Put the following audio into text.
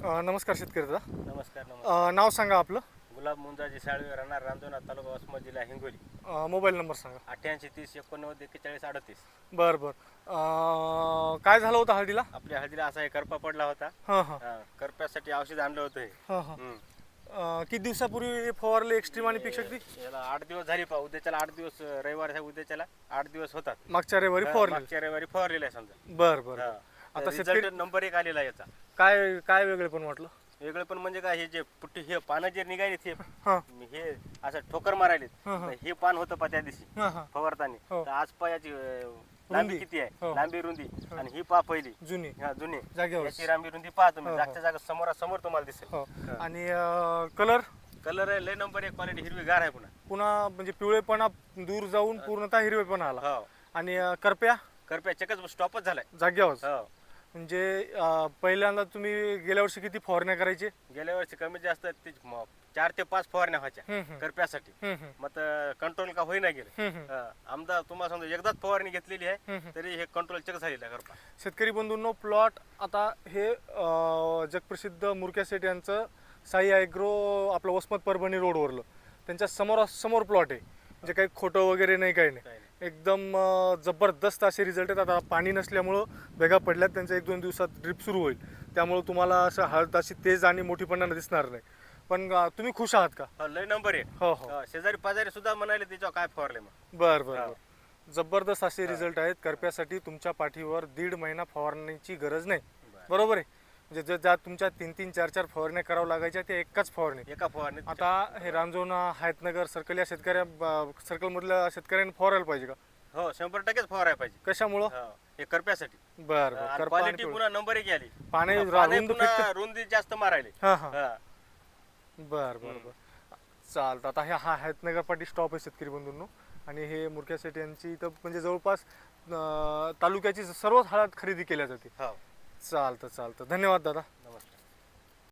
नमस्कार शेतकरी दादा. नमस्कार नमस्कार. नाव सांगा आपलं. गुलाब मुंजाजी साळवे, राहणार रांजोना, तालुका वसमत, जिल्हा हिंगोली. मोबाईल नंबर सांगा. 88 30 89 41 38. बरं बरं. काय झालं होतं हळदीला? आपल्या हळदीला असा एक करपा पडला होता. हां हां करप्यासाठी औषध आणलं होतं हे. हां हां. हम्म. किती दिवसापूर्वी फवारले एक्स्ट्रीम आणि पीक शक्ती? याला 8 दिवस झाली पहा. उद्याच्याला 8 दिवस, रविवार उद्याच्याला 8 दिवस होतात. मागच्या रविवारी फवारले. मागच्या रविवारी फवारलेला आहे समजा. बरं बरं. हा. आता आता शेतकरी नंबर 1 आलेला आहे याचा. काय काय वेगळे पण वाटलं? वेगळं पण म्हणजे काय, हे जे पुट्टी हे पानं जे निघाले ते हां हे असं ठोकर मारायले. हां, हां. हे पान होतं पा त्या दिवशी हां हां. फवारताना. हो. तर आज पा याची लांबी रुंदी. किती आहे, हो. लांबी रुंदी. हो. आणि ही पा पहिली जुनी हा जुनी जागेवर. याची लांबी रुंदी पहा तुम्ही. हो, हो. जागच्या जागा समोरासमोर तुम्हाला दिसेल. हो. आणि कलर कलर आहे लय नंबर 1 क्वालिटी, हिरवीगार आहे पुन्हा. पुन्हा म्हणजे पिवळेपणा दूर जाऊन पूर्णतः हिरवेपणा आला. हो. आणि करप्या करप्या चकच स्टॉपच झालाय. जाग्यावर. हो. म्हणजे पहिल्यांदा तुम्ही गेल्या वर्षी किती फवारण्या करायचे? गेल्या वर्षी कमी जास्त 4 ते 5 फवारण्या व्हायच्या हम्म, हम्म. करप्यासाठी. हम्म, हम्म. मग कंट्रोल का होईना गेले. हम्म, हम्म. आमदार तुम्हाला सांगतो, एकदाच फवारणी घेतलेली आहे हम्म, हम्म. तरी हे कंट्रोल चेक झालेलं आहे करपा. शेतकरी बंधूंनो, प्लॉट आता हे जगप्रसिद्ध मुरक्या सेठ यांचं साई ॲग्रो आपलं वसमत परभणी रोडवरलं त्यांच्या समोर प्लॉट आहे. म्हणजे काही खोटं वगैरे नाही, काही नाही. काही नाही. एकदम जबरदस्त असे रिझल्ट आहेत. आता पाणी नसल्यामुळं भेगा पडल्यात, त्यांच्या 1-2 दिवसात ड्रिप सुरू होईल. त्यामुळं तुम्हाला असं हळद अशी तेज आणि मोठीपणानं दिसणार नाही. पण तुम्ही खुश आहात का? हो, लय नंबर 1. हो हो. शेजारी पाजारी सुद्धा म्हणाले त्याच्यावर काय फवारले मग. बरं बरं हा. बरं. जबरदस्त असे रिझल्ट आहेत. करप्यासाठी तुमच्या पाठीवर 1.5 महिना फवारण्याची गरज नाही. बरोबर आहे. म्हणजे ज्या तुमच्या 3-3, 4-4 फवारण्या करावं लागायच्या त्या एकाच फवारणी. एका फवारणीत आता हे रांजोना, हायतनगर सर्कल या सर्कलमधल्या शेतकऱ्यांनी फवारायला पाहिजे का? हो 100% फवारायला पाहिजे. कशामुळं? हो, हे करप्यासाठी. बरं बरं. करपा आणि क्वालिटी पिवळं. पुन्हा नंबर 1 आली. पाणी पाणी रुंद पुन्हा फिट. रुंदी जास्त मारायले. हां हां. हा. बरं बरं बरं. चालतं. आता हा हायतनगर पाठी स्टॉप आहे शेतकरी बंधूंनो. आणि हे मुरक्या सेठ यांची इथं म्हणजे जवळपास तालुक्याची सर्वच हळद खरेदी केल्या जाते. हो. चालतं. धन्यवाद दादा. नमस्कार.